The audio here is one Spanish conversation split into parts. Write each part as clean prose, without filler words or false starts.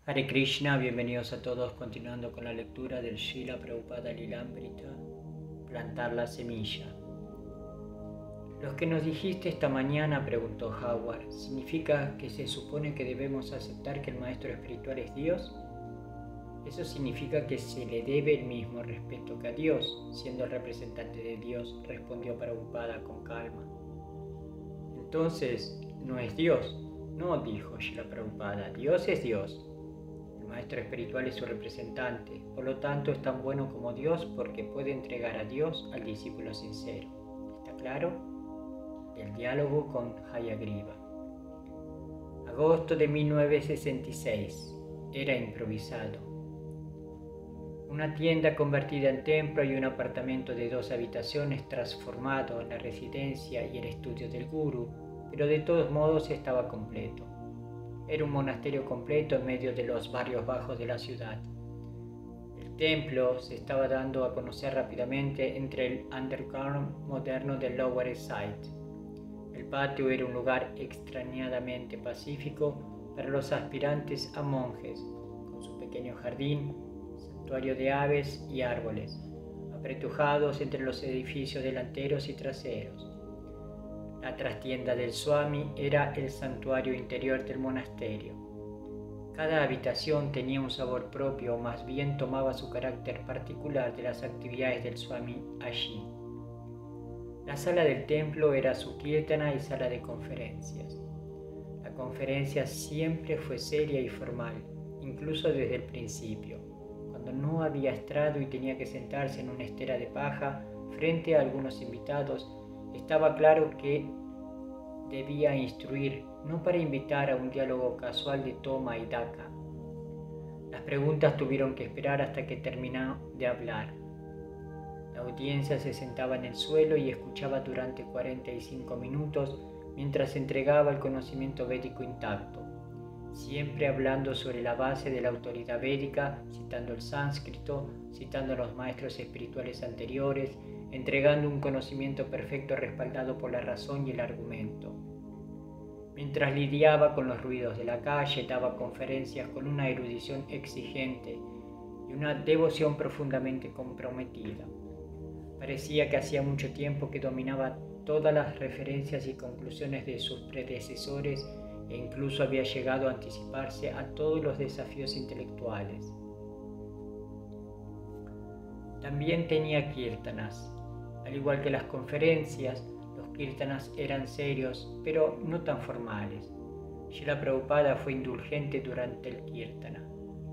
Hare Krishna, bienvenidos a todos, continuando con la lectura del Srila Prabhupada Lilamrita, plantar la semilla. Lo que nos dijiste esta mañana, preguntó Howard, ¿significa que se supone que debemos aceptar que el maestro espiritual es Dios? Eso significa que se le debe el mismo respeto que a Dios, siendo el representante de Dios, respondió Prabhupada con calma. Entonces, ¿no es Dios? No, dijo Srila Prabhupada, Dios es Dios. El maestro espiritual es su representante, por lo tanto es tan bueno como Dios porque puede entregar a Dios al discípulo sincero. ¿Está claro? El diálogo con Hayagriva. Agosto de 1966. Era improvisado. Una tienda convertida en templo y un apartamento de 2 habitaciones transformado en la residencia y el estudio del gurú, pero de todos modos estaba completo. Era un monasterio completo en medio de los barrios bajos de la ciudad. El templo se estaba dando a conocer rápidamente entre el underground moderno del Lower East Side. El patio era un lugar extrañadamente pacífico para los aspirantes a monjes, con su pequeño jardín, santuario de aves y árboles, apretujados entre los edificios delanteros y traseros. La trastienda del Swami era el santuario interior del monasterio. Cada habitación tenía un sabor propio o más bien tomaba su carácter particular de las actividades del Swami allí. La sala del templo era su kirtana y sala de conferencias. La conferencia siempre fue seria y formal, incluso desde el principio, cuando no había estrado y tenía que sentarse en una estera de paja frente a algunos invitados. Estaba claro que debía instruir, no para invitar a un diálogo casual de toma y daca. Las preguntas tuvieron que esperar hasta que terminó de hablar. La audiencia se sentaba en el suelo y escuchaba durante 45 minutos mientras entregaba el conocimiento védico intacto, siempre hablando sobre la base de la autoridad védica, citando el sánscrito, citando a los maestros espirituales anteriores, entregando un conocimiento perfecto respaldado por la razón y el argumento. Mientras lidiaba con los ruidos de la calle, daba conferencias con una erudición exigente y una devoción profundamente comprometida. Parecía que hacía mucho tiempo que dominaba todas las referencias y conclusiones de sus predecesores e incluso había llegado a anticiparse a todos los desafíos intelectuales. También tenía kirtanas. Al igual que las conferencias, los kirtanas eran serios, pero no tan formales. Srila Prabhupada fue indulgente durante el kirtana.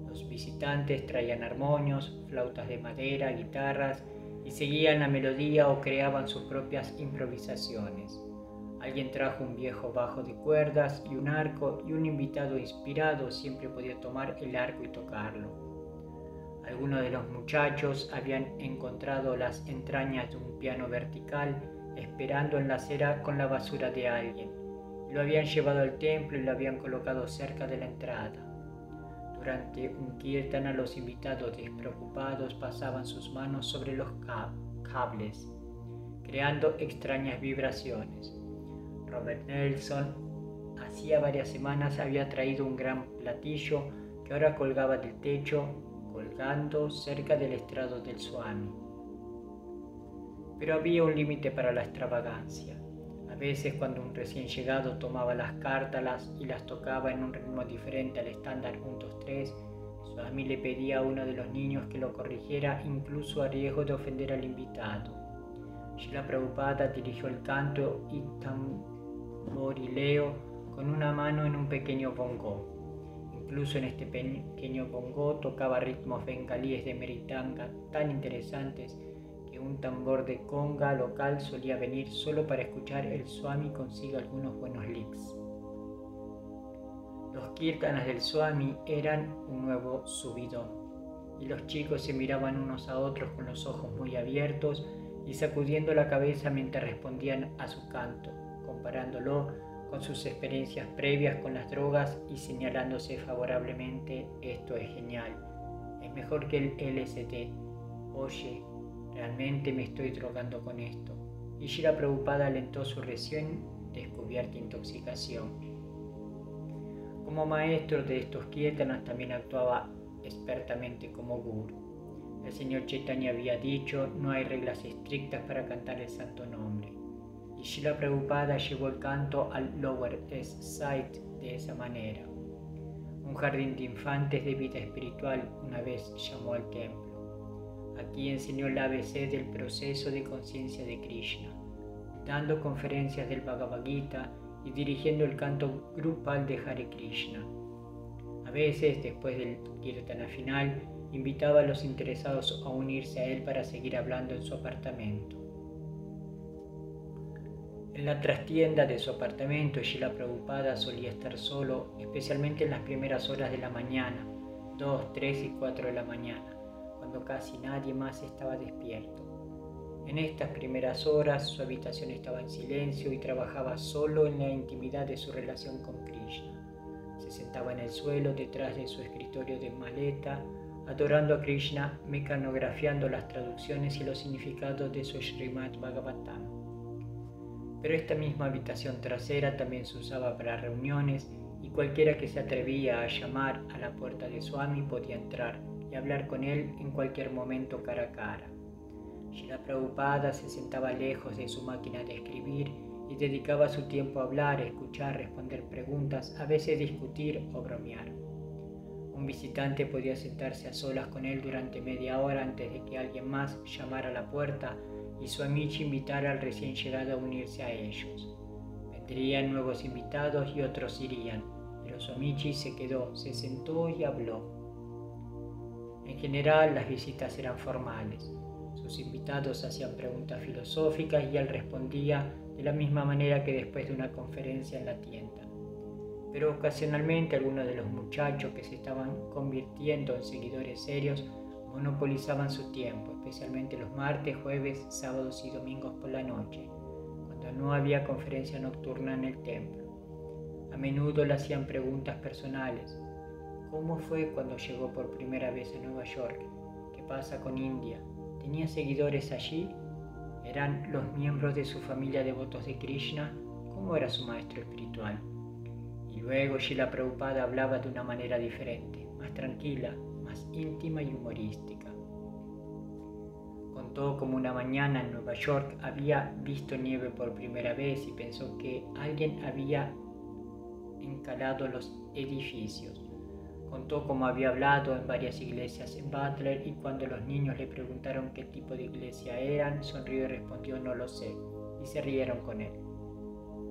Los visitantes traían armonios, flautas de madera, guitarras, y seguían la melodía o creaban sus propias improvisaciones. Alguien trajo un viejo bajo de cuerdas y un arco, y un invitado inspirado siempre podía tomar el arco y tocarlo. Algunos de los muchachos habían encontrado las entrañas de un piano vertical esperando en la acera con la basura de alguien. Lo habían llevado al templo y lo habían colocado cerca de la entrada. Durante un kirtana los invitados despreocupados pasaban sus manos sobre los cables, creando extrañas vibraciones. Robert Nelson hacía varias semanas había traído un gran platillo que ahora colgaba del techo, colgando cerca del estrado del Swami. Pero había un límite para la extravagancia. A veces cuando un recién llegado tomaba las cártalas y las tocaba en un ritmo diferente al estándar 1-2-3, Swami le pedía a uno de los niños que lo corrigiera incluso a riesgo de ofender al invitado. Srila Prabhupada dirigió el canto y tamborileo con una mano en un pequeño bongó. Incluso en este pequeño bongó tocaba ritmos bengalíes de meritanga tan interesantes que un tambor de conga local solía venir solo para escuchar el Swami consiga algunos buenos licks. Los kirtanas del Swami eran un nuevo subidón, y los chicos se miraban unos a otros con los ojos muy abiertos y sacudiendo la cabeza mientras respondían a su canto, comparándolo con sus experiencias previas con las drogas y señalándose favorablemente: esto es genial, es mejor que el LSD, oye, realmente me estoy drogando con esto. Y Srila Prabhupada alentó su recién descubierta intoxicación. Como maestro de estos kirtanas también actuaba expertamente como guru. El señor Chaitanya había dicho: no hay reglas estrictas para cantar el santo nombre. Y Srila Prabhupada llevó el canto al Lower East Side de esa manera. Un jardín de infantes de vida espiritual una vez llamó al templo. Aquí enseñó el ABC del proceso de conciencia de Krishna, dando conferencias del Bhagavad Gita y dirigiendo el canto grupal de Hare Krishna. A veces, después del kirtana final, invitaba a los interesados a unirse a él para seguir hablando en su apartamento. En la trastienda de su apartamento, Srila Prabhupada solía estar solo, especialmente en las primeras horas de la mañana, 2, 3 y 4 de la mañana, cuando casi nadie más estaba despierto. En estas primeras horas, su habitación estaba en silencio y trabajaba solo en la intimidad de su relación con Krishna. Se sentaba en el suelo detrás de su escritorio de maleta, adorando a Krishna, mecanografiando las traducciones y los significados de su Srimad Bhagavatam. Pero esta misma habitación trasera también se usaba para reuniones y cualquiera que se atrevía a llamar a la puerta de Swami podía entrar y hablar con él en cualquier momento cara a cara. Srila Prabhupada se sentaba lejos de su máquina de escribir y dedicaba su tiempo a hablar, escuchar, responder preguntas, a veces discutir o bromear. Un visitante podía sentarse a solas con él durante media hora antes de que alguien más llamara a la puerta y Swamiji invitara al recién llegado a unirse a ellos. Vendrían nuevos invitados y otros irían, pero Swamiji se quedó, se sentó y habló. En general, las visitas eran formales. Sus invitados hacían preguntas filosóficas y él respondía de la misma manera que después de una conferencia en la tienda. Pero ocasionalmente algunos de los muchachos que se estaban convirtiendo en seguidores serios monopolizaban su tiempo, especialmente los martes, jueves, sábados y domingos por la noche, cuando no había conferencia nocturna en el templo. A menudo le hacían preguntas personales. ¿Cómo fue cuando llegó por primera vez a Nueva York? ¿Qué pasa con India? ¿Tenía seguidores allí? ¿Eran los miembros de su familia devotos de Krishna? ¿Cómo era su maestro espiritual? Y luego Srila Prabhupada hablaba de una manera diferente, más tranquila, más íntima y humorística. Contó cómo una mañana en Nueva York había visto nieve por primera vez y pensó que alguien había encalado los edificios. Contó cómo había hablado en varias iglesias en Butler y cuando los niños le preguntaron qué tipo de iglesia eran, sonrió y respondió: no lo sé, y se rieron con él.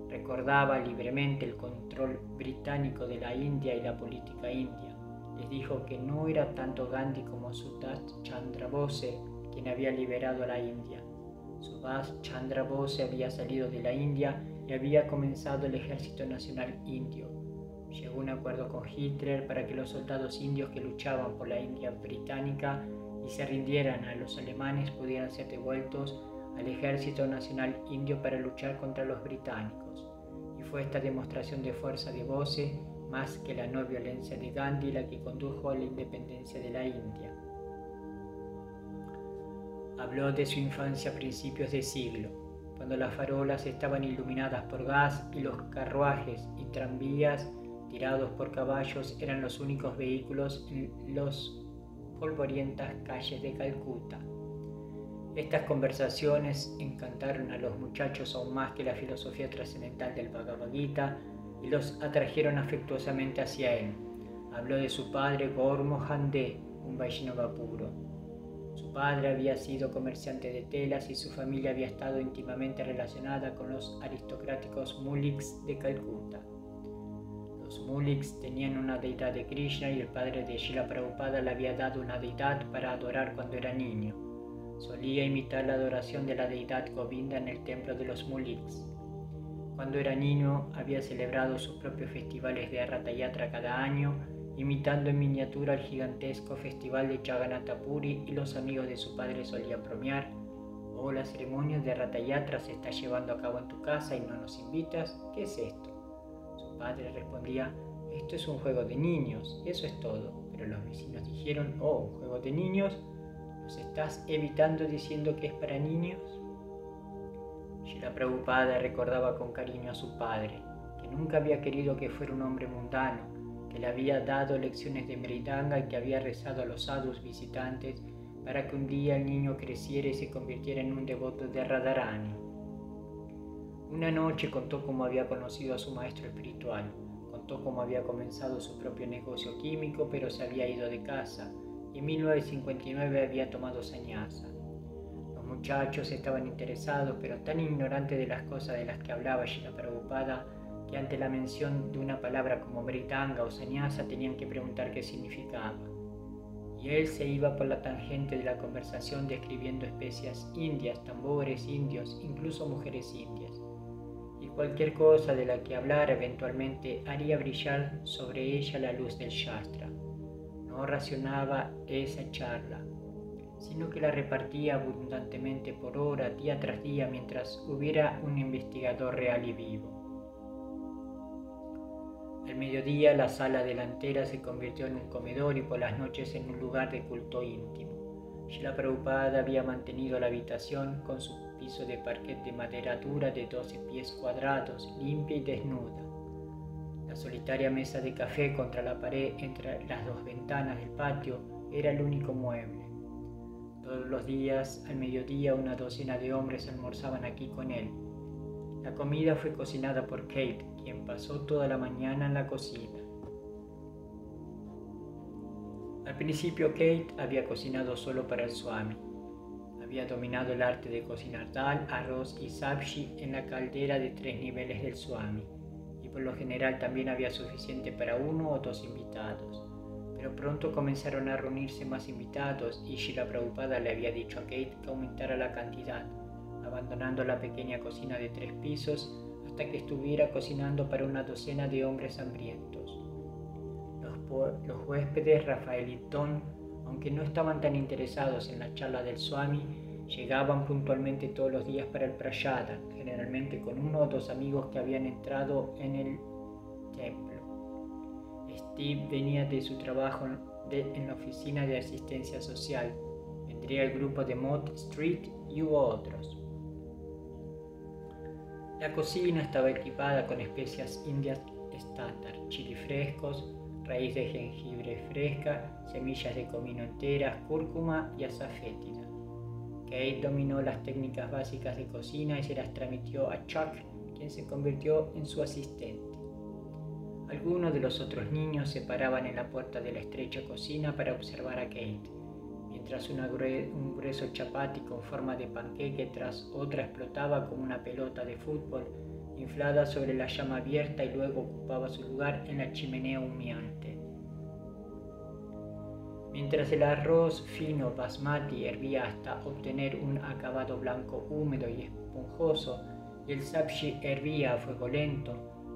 Recordaba libremente el control británico de la India y la política india. Les dijo que no era tanto Gandhi como Subhash Chandra Bose quien había liberado a la India. Subhash Chandra Bose había salido de la India y había comenzado el Ejército Nacional Indio. Llegó a un acuerdo con Hitler para que los soldados indios que luchaban por la India británica y se rindieran a los alemanes pudieran ser devueltos al Ejército Nacional Indio para luchar contra los británicos. Y fue esta demostración de fuerza de Bose, más que la no violencia de Gandhi, la que condujo a la independencia de la India. Habló de su infancia a principios de siglo, cuando las farolas estaban iluminadas por gas y los carruajes y tranvías tirados por caballos eran los únicos vehículos en las polvorientas calles de Calcuta. Estas conversaciones encantaron a los muchachos aún más que la filosofía trascendental del Bhagavad Gita y los atrajeron afectuosamente hacia él. Habló de su padre Gaur Mohan De, un Vaishnava puro. Su padre había sido comerciante de telas y su familia había estado íntimamente relacionada con los aristocráticos Muliks de Calcuta. Los Muliks tenían una deidad de Krishna y el padre de Srila Prabhupada le había dado una deidad para adorar cuando era niño. Solía imitar la adoración de la deidad Govinda en el templo de los Muliks. Cuando era niño había celebrado sus propios festivales de Ratha Yatra cada año, imitando en miniatura el gigantesco festival de Jagannath Puri, y los amigos de su padre solían bromear: «Oh, la ceremonia de Ratha Yatra se está llevando a cabo en tu casa y no nos invitas, ¿qué es esto?». Su padre respondía: «Esto es un juego de niños, eso es todo». Pero los vecinos dijeron: «Oh, ¿un juego de niños? ¿Nos estás evitando diciendo que es para niños?». Srila Prabhupada recordaba con cariño a su padre, que nunca había querido que fuera un hombre mundano, que le había dado lecciones de Mridanga y que había rezado a los sadhus visitantes para que un día el niño creciera y se convirtiera en un devoto de Radharani. Una noche contó cómo había conocido a su maestro espiritual, contó cómo había comenzado su propio negocio químico pero se había ido de casa y en 1959 había tomado sannyasa. Los muchachos estaban interesados pero tan ignorantes de las cosas de las que hablaba Srila Prabhupada que ante la mención de una palabra como Mridanga o sannyasa tenían que preguntar qué significaba. Y él se iba por la tangente de la conversación describiendo especias indias, tambores indios, incluso mujeres indias. Y cualquier cosa de la que hablara eventualmente haría brillar sobre ella la luz del Shastra. No racionaba esa charla, sino que la repartía abundantemente por hora, día tras día, mientras hubiera un investigador real y vivo. Al mediodía la sala delantera se convirtió en un comedor y por las noches en un lugar de culto íntimo. Srila Prabhupada había mantenido la habitación con su piso de parquet de madera dura de 12 pies cuadrados, limpia y desnuda. La solitaria mesa de café contra la pared entre las dos ventanas del patio era el único mueble. Todos los días, al mediodía, una docena de hombres almorzaban aquí con él. La comida fue cocinada por Kate, quien pasó toda la mañana en la cocina. Al principio Kate había cocinado solo para el Swami. Había dominado el arte de cocinar dal, arroz y sabji en la caldera de 3 niveles del Swami, y por lo general también había suficiente para 1 o 2 invitados. Pero pronto comenzaron a reunirse más invitados y Srila Prabhupada le había dicho a Kate que aumentara la cantidad, abandonando la pequeña cocina de 3 pisos hasta que estuviera cocinando para una docena de hombres hambrientos. Los huéspedes Rafael y Tom, aunque no estaban tan interesados en la charla del Swami, llegaban puntualmente todos los días para el prayada, generalmente con 1 o 2 amigos que habían entrado en el templo. Steve venía de su trabajo en la oficina de asistencia social. Vendría el grupo de Mott Street y hubo otros. La cocina estaba equipada con especias indias estándar, chili frescos, raíz de jengibre fresca, semillas de comino enteras, cúrcuma y azafétida. Kate dominó las técnicas básicas de cocina y se las transmitió a Chuck, quien se convirtió en su asistente. Algunos de los otros niños se paraban en la puerta de la estrecha cocina para observar a Kate, mientras un grueso chapati con forma de panqueque tras otra explotaba como una pelota de fútbol inflada sobre la llama abierta y luego ocupaba su lugar en la chimenea humeante. Mientras el arroz fino basmati hervía hasta obtener un acabado blanco húmedo y esponjoso y el sabji hervía a fuego lento,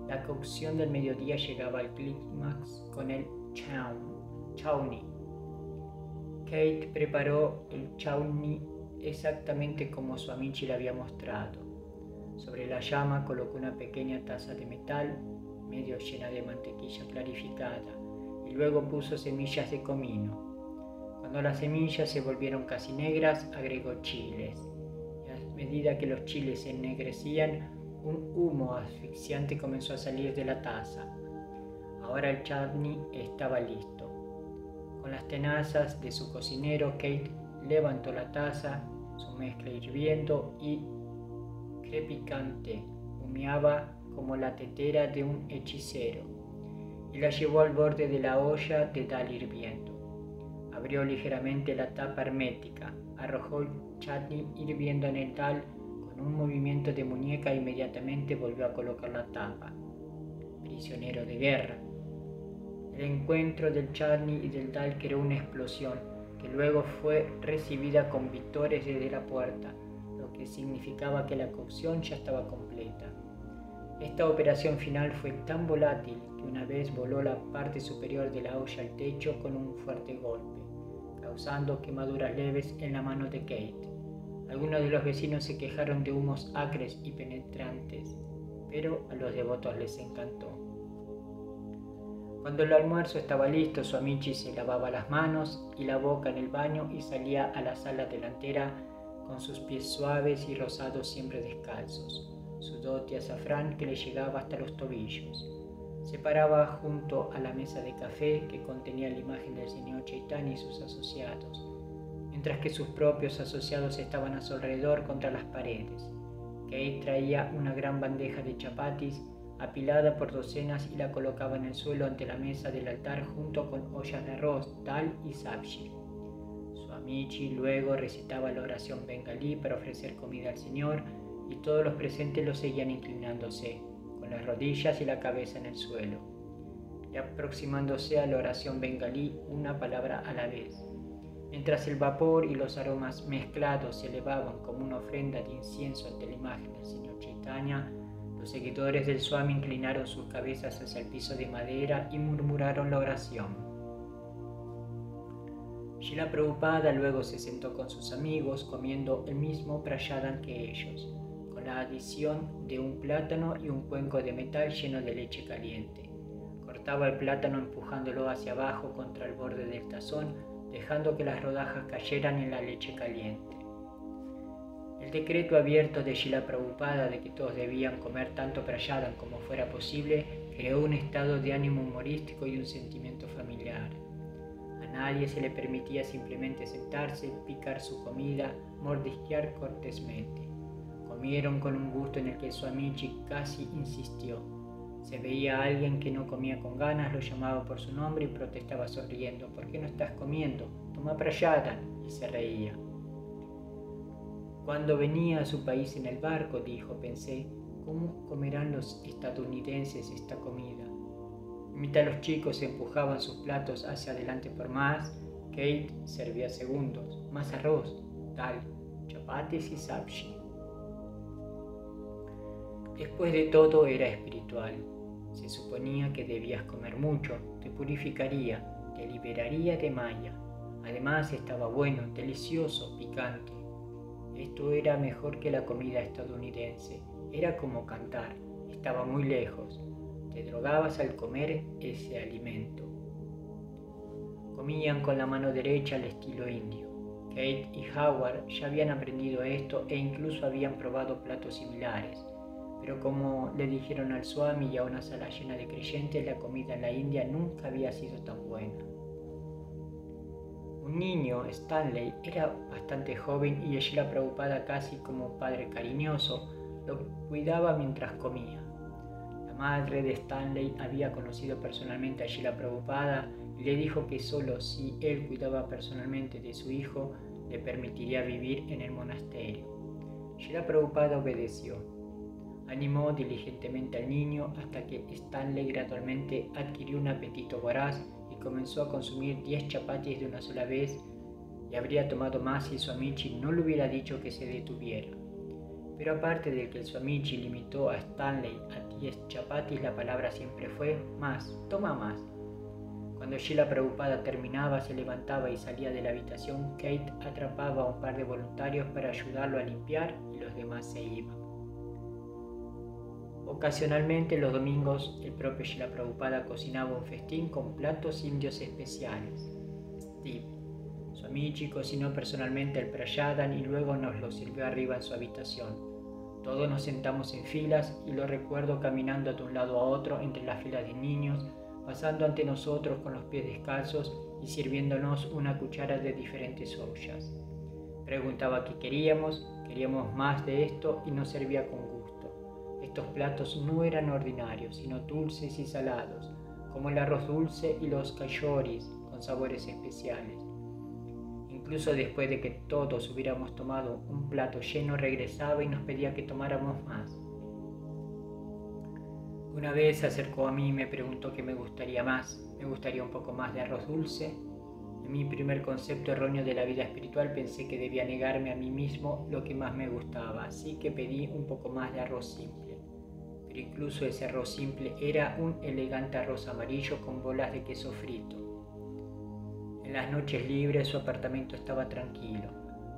la cocción del mediodía llegaba al clímax con el chawni. Kate preparó el chawni exactamente como su amici le había mostrado. Sobre la llama colocó una pequeña taza de metal, medio llena de mantequilla clarificada, y luego puso semillas de comino. Cuando las semillas se volvieron casi negras, agregó chiles. Y a medida que los chiles se ennegrecían, un humo asfixiante comenzó a salir de la taza. Ahora el chutney estaba listo. Con las tenazas de su cocinero, Kate levantó la taza, su mezcla hirviendo y crepitante, humeaba como la tetera de un hechicero, y la llevó al borde de la olla de dal hirviendo. Abrió ligeramente la tapa hermética, arrojó el chutney hirviendo en el dal con un movimiento de muñeca e inmediatamente volvió a colocar la tapa. Prisionero de guerra. El encuentro del chutney y del dal creó una explosión que luego fue recibida con vítores desde la puerta, lo que significaba que la cocción ya estaba completa. Esta operación final fue tan volátil que una vez voló la parte superior de la olla al techo con un fuerte golpe, causando quemaduras leves en la mano de Kate. Algunos de los vecinos se quejaron de humos acres y penetrantes, pero a los devotos les encantó. Cuando el almuerzo estaba listo, su amici se lavaba las manos y la boca en el baño y salía a la sala delantera con sus pies suaves y rosados siempre descalzos, su dote azafrán que le llegaba hasta los tobillos. Se paraba junto a la mesa de café que contenía la imagen del señor Chaitanya y sus asociados, mientras que sus propios asociados estaban a su alrededor contra las paredes. Kate traía una gran bandeja de chapatis apilada por docenas y la colocaba en el suelo ante la mesa del altar junto con ollas de arroz, dal y sabji. Swamiji luego recitaba la oración bengalí para ofrecer comida al Señor y todos los presentes lo seguían inclinándose, con las rodillas y la cabeza en el suelo, y aproximándose a la oración bengalí una palabra a la vez. Mientras el vapor y los aromas mezclados se elevaban como una ofrenda de incienso ante la imagen del Señor Chaitanya, los seguidores del Swami inclinaron sus cabezas hacia el piso de madera y murmuraron la oración. Srila Prabhupada luego se sentó con sus amigos comiendo el mismo prasadam que ellos, con la adición de un plátano y un cuenco de metal lleno de leche caliente. Cortaba el plátano empujándolo hacia abajo contra el borde del tazón, dejando que las rodajas cayeran en la leche caliente. El decreto abierto de Srila Prabhupada de que todos debían comer tanto prasadam como fuera posible creó un estado de ánimo humorístico y un sentimiento familiar. A nadie se le permitía simplemente sentarse, picar su comida, mordisquear cortésmente. Comieron con un gusto en el que Swamiji casi insistió. Se veía a alguien que no comía con ganas, lo llamaba por su nombre y protestaba sonriendo. ¿Por qué no estás comiendo? Toma prasadam. Y se reía. Cuando venía a su país en el barco, dijo, pensé, ¿cómo comerán los estadounidenses esta comida? Mientras los chicos empujaban sus platos hacia adelante por más, Kate servía segundos, más arroz, dal, chapatis y sabji. Después de todo era espiritual. Se suponía que debías comer mucho, te purificaría, te liberaría de maya. Además estaba bueno, delicioso, picante. Esto era mejor que la comida estadounidense. Era como cantar, estaba muy lejos. Te drogabas al comer ese alimento. Comían con la mano derecha al estilo indio. Kate y Howard ya habían aprendido esto e incluso habían probado platos similares. Pero como le dijeron al Swami y a una sala llena de creyentes, la comida en la India nunca había sido tan buena. Un niño, Stanley, era bastante joven y Srila Prabhupada, casi como un padre cariñoso, lo cuidaba mientras comía. La madre de Stanley había conocido personalmente a Srila Prabhupada y le dijo que solo si él cuidaba personalmente de su hijo, le permitiría vivir en el monasterio. Srila Prabhupada obedeció. Animó diligentemente al niño hasta que Stanley gradualmente adquirió un apetito voraz y comenzó a consumir 10 chapatis de una sola vez, y habría tomado más si Swamiji no le hubiera dicho que se detuviera. Pero aparte de que el Swamiji limitó a Stanley a 10 chapatis, la palabra siempre fue más, toma más. Cuando Srila Prabhupada terminaba, se levantaba y salía de la habitación. Kate atrapaba a un par de voluntarios para ayudarlo a limpiar y los demás se iban. Ocasionalmente, los domingos, el propio Srila Prabhupada cocinaba un festín con platos indios especiales. Steve, Swamiji, cocinó personalmente el prasadam y luego nos lo sirvió arriba en su habitación. Todos nos sentamos en filas y lo recuerdo caminando de un lado a otro entre las filas de niños, pasando ante nosotros con los pies descalzos y sirviéndonos una cuchara de diferentes ollas. Preguntaba qué queríamos más de esto y nos servía con gusto. Estos platos no eran ordinarios, sino dulces y salados, como el arroz dulce y los cachoris con sabores especiales. Incluso después de que todos hubiéramos tomado un plato lleno, regresaba y nos pedía que tomáramos más. Una vez se acercó a mí y me preguntó qué me gustaría más. ¿Me gustaría un poco más de arroz dulce? En mi primer concepto erróneo de la vida espiritual pensé que debía negarme a mí mismo lo que más me gustaba, así que pedí un poco más de arroz simple. Pero incluso ese arroz simple era un elegante arroz amarillo con bolas de queso frito. En las noches libres su apartamento estaba tranquilo.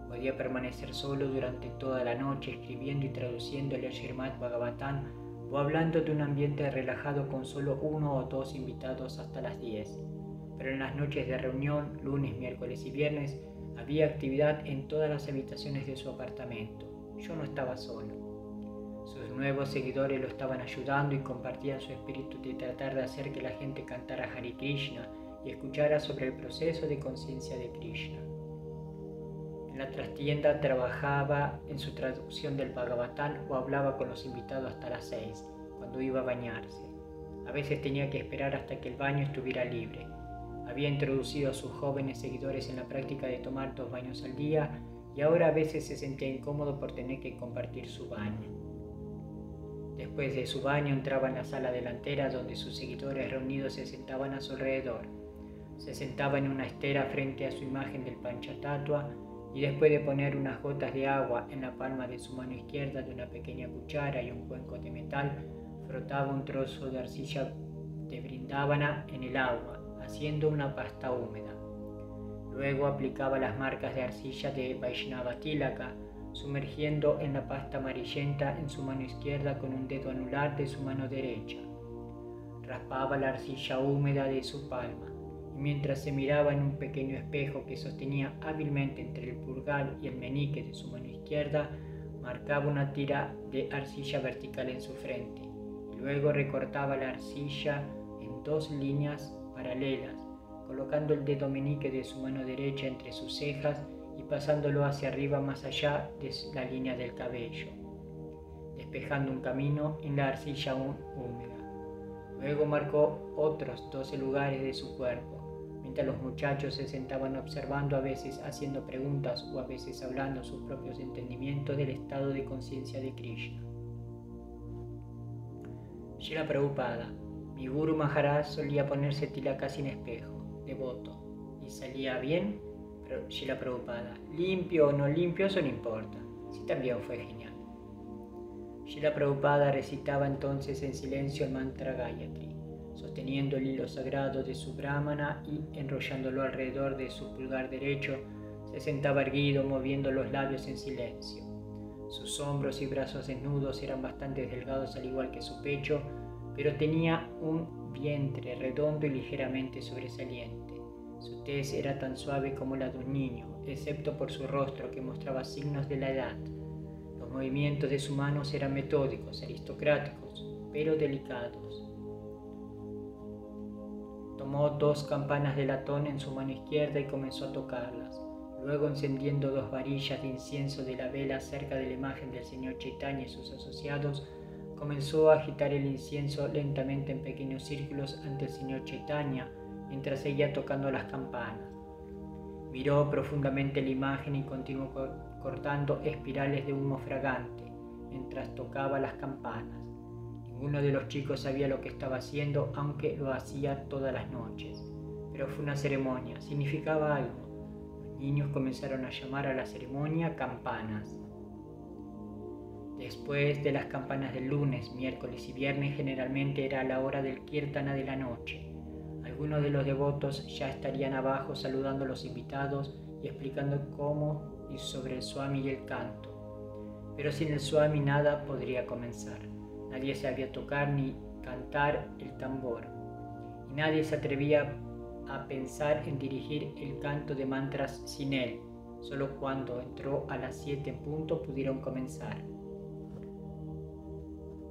Podía permanecer solo durante toda la noche escribiendo y traduciendo el Srimad Bhagavatam o hablando de un ambiente relajado con solo 1 o 2 invitados hasta las 10. Pero en las noches de reunión, lunes, miércoles y viernes, había actividad en todas las habitaciones de su apartamento. Yo no estaba solo. Sus nuevos seguidores lo estaban ayudando y compartían su espíritu de tratar de hacer que la gente cantara Hare Krishna y escuchara sobre el proceso de conciencia de Krishna. En la trastienda trabajaba en su traducción del Bhagavatam o hablaba con los invitados hasta las 6, cuando iba a bañarse. A veces tenía que esperar hasta que el baño estuviera libre. Había introducido a sus jóvenes seguidores en la práctica de tomar 2 baños al día y ahora a veces se sentía incómodo por tener que compartir su baño. Después de su baño entraba en la sala delantera donde sus seguidores reunidos se sentaban a su alrededor. Se sentaba en una estera frente a su imagen del Panchatattva y después de poner unas gotas de agua en la palma de su mano izquierda de una pequeña cuchara y un cuenco de metal, frotaba un trozo de arcilla de Vrindavana en el agua, haciendo una pasta húmeda. Luego aplicaba las marcas de arcilla de Vaishnava Tilaka, sumergiendo en la pasta amarillenta en su mano izquierda con un dedo anular de su mano derecha. Raspaba la arcilla húmeda de su palma, y mientras se miraba en un pequeño espejo que sostenía hábilmente entre el pulgar y el meñique de su mano izquierda, marcaba una tira de arcilla vertical en su frente, y luego recortaba la arcilla en 2 líneas paralelas, colocando el dedo meñique de su mano derecha entre sus cejas y pasándolo hacia arriba más allá de la línea del cabello, despejando un camino en la arcilla húmeda. Luego marcó otros 12 lugares de su cuerpo, mientras los muchachos se sentaban observando, a veces haciendo preguntas o a veces hablando sus propios entendimientos del estado de conciencia de Krishna. Srila Prabhupada: mi Guru Maharaj solía ponerse tilaka sin espejo, devoto, y salía bien. Pero Srila Prabhupada: limpio o no limpio, eso no importa. Sí, también fue genial. Srila Prabhupada recitaba entonces en silencio el mantra Gayatri, sosteniendo el hilo sagrado de su brahmana y enrollándolo alrededor de su pulgar derecho. Se sentaba erguido, moviendo los labios en silencio. Sus hombros y brazos desnudos eran bastante delgados al igual que su pecho, pero tenía un vientre redondo y ligeramente sobresaliente. Su tez era tan suave como la de un niño, excepto por su rostro que mostraba signos de la edad. Los movimientos de sus manos eran metódicos, aristocráticos, pero delicados. Tomó 2 campanas de latón en su mano izquierda y comenzó a tocarlas. Luego, encendiendo 2 varillas de incienso de la vela cerca de la imagen del señor Chaitanya y sus asociados, comenzó a agitar el incienso lentamente en pequeños círculos ante el señor Chaitanya, mientras seguía tocando las campanas. Miró profundamente la imagen y continuó cortando espirales de humo fragante mientras tocaba las campanas. Ninguno de los chicos sabía lo que estaba haciendo, aunque lo hacía todas las noches. Pero fue una ceremonia, significaba algo. Los niños comenzaron a llamar a la ceremonia campanas. Después de las campanas del lunes, miércoles y viernes, generalmente era la hora del kirtana de la noche. Algunos de los devotos ya estarían abajo saludando a los invitados y explicando cómo y sobre el Swami y el canto. Pero sin el Swami nada podría comenzar. Nadie sabía tocar ni cantar el tambor. Y nadie se atrevía a pensar en dirigir el canto de mantras sin él. Solo cuando entró a las 7 en punto pudieron comenzar.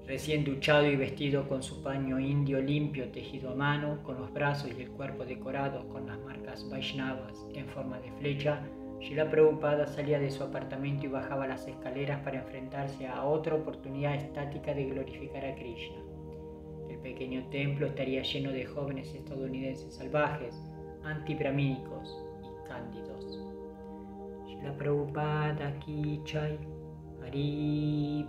Recién duchado y vestido con su paño indio limpio tejido a mano, con los brazos y el cuerpo decorados con las marcas Vaishnavas en forma de flecha, Srila Prabhupada salía de su apartamento y bajaba las escaleras para enfrentarse a otra oportunidad estática de glorificar a Krishna. El pequeño templo estaría lleno de jóvenes estadounidenses salvajes, antibramínicos y cándidos. Srila Prabhupada ki jai, Hari